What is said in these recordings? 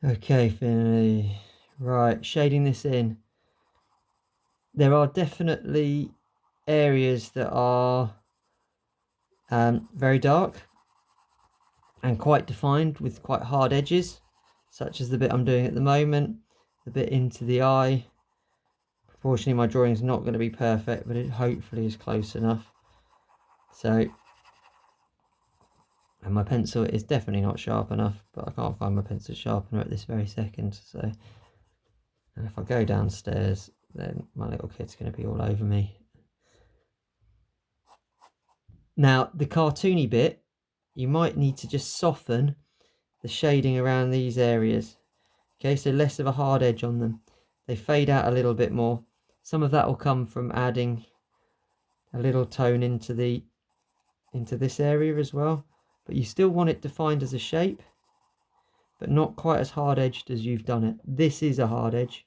Okay, Finley. Right, shading this in. There are definitely areas that are very dark and quite defined with quite hard edges, such as the bit I'm doing at the moment, the bit into the eye. Unfortunately, my drawing is not going to be perfect, but it hopefully is close enough. So, and my pencil is definitely not sharp enough, but I can't find my pencil sharpener at this very second. So, and if I go downstairs, then my little kid's going to be all over me. Now, the cartoony bit, you might need to just soften the shading around these areas. Okay, so less of a hard edge on them. They fade out a little bit more. Some of that will come from adding a little tone into this area as well. But you still want it defined as a shape, but not quite as hard edged as you've done it. This is a hard edge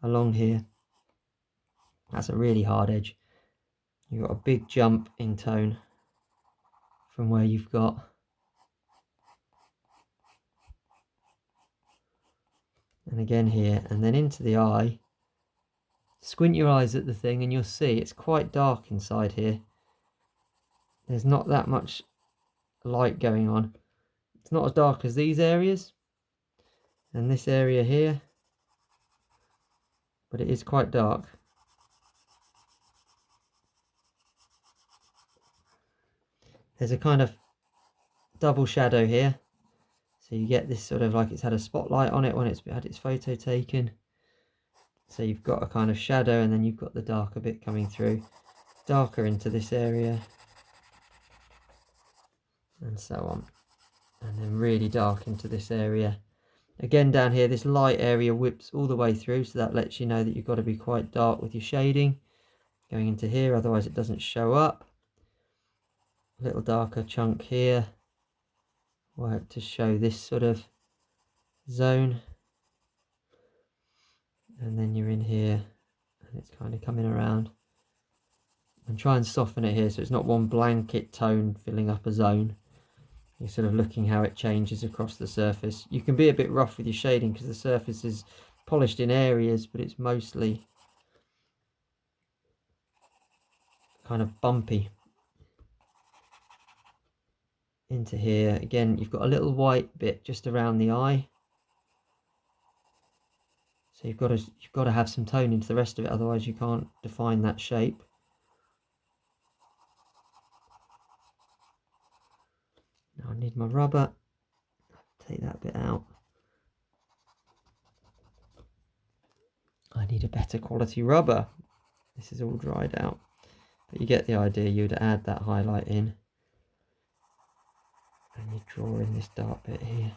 along here. That's a really hard edge. You've got a big jump in tone from where you've got. And again here, and then into the eye. Squint your eyes at the thing and you'll see it's quite dark inside here. There's not that much light going on. It's not as dark as these areas and this area here, but it is quite dark. There's a kind of double shadow here, so you get this sort of like it's had a spotlight on it when it's had its photo taken. So you've got a kind of shadow and then you've got the darker bit coming through, darker into this area, and so on, and then really dark into this area. Again, down here, this light area whips all the way through, so that lets you know that you've got to be quite dark with your shading going into here, otherwise it doesn't show up. A little darker chunk here to show this sort of zone, and then you're in here and it's kind of coming around, and try and soften it here so it's not one blanket tone filling up a zone. You're sort of looking how it changes across the surface. You can be a bit rough with your shading because the surface is polished in areas, but it's mostly kind of bumpy. Into here again, you've got a little white bit just around the eye, so you've got to have some tone into the rest of it, otherwise you can't define that shape. Now I need my rubber. Take that bit out. I need a better quality rubber. This is all dried out, but you get the idea. You'd add that highlight in and you draw in this dark bit here.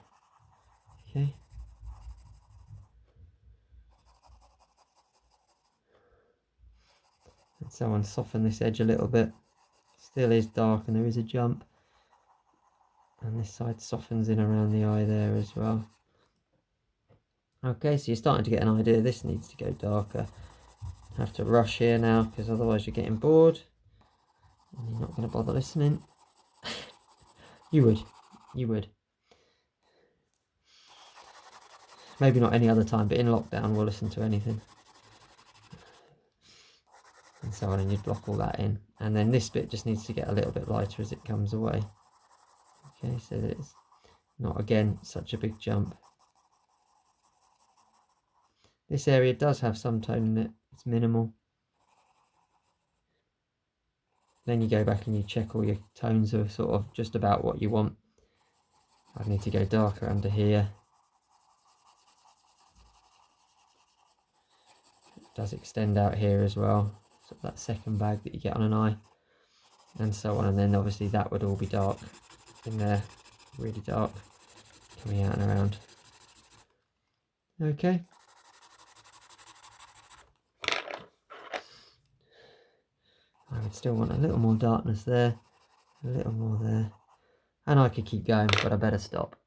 Okay, and so on. Soften this edge a little bit. Still is dark and there is a jump, and this side softens in around the eye there as well. Okay, so you're starting to get an idea. This needs to go darker. I have to rush here now because otherwise you're getting bored and you're not going to bother listening. You would. Maybe not any other time, but in lockdown we'll listen to anything. And so on, and you'd block all that in. And then this bit just needs to get a little bit lighter as it comes away. Okay, so that it's not, again, such a big jump. This area does have some tone in it. It's minimal. Then you go back and you check all your tones are sort of just about what you want. I need to go darker under here. It does extend out here as well. So that second bag that you get on an eye. And so on. And then obviously that would all be dark in there. Really dark. Coming out and around. Okay. I would still want a little more darkness there, a little more there, and I could keep going, but I better stop.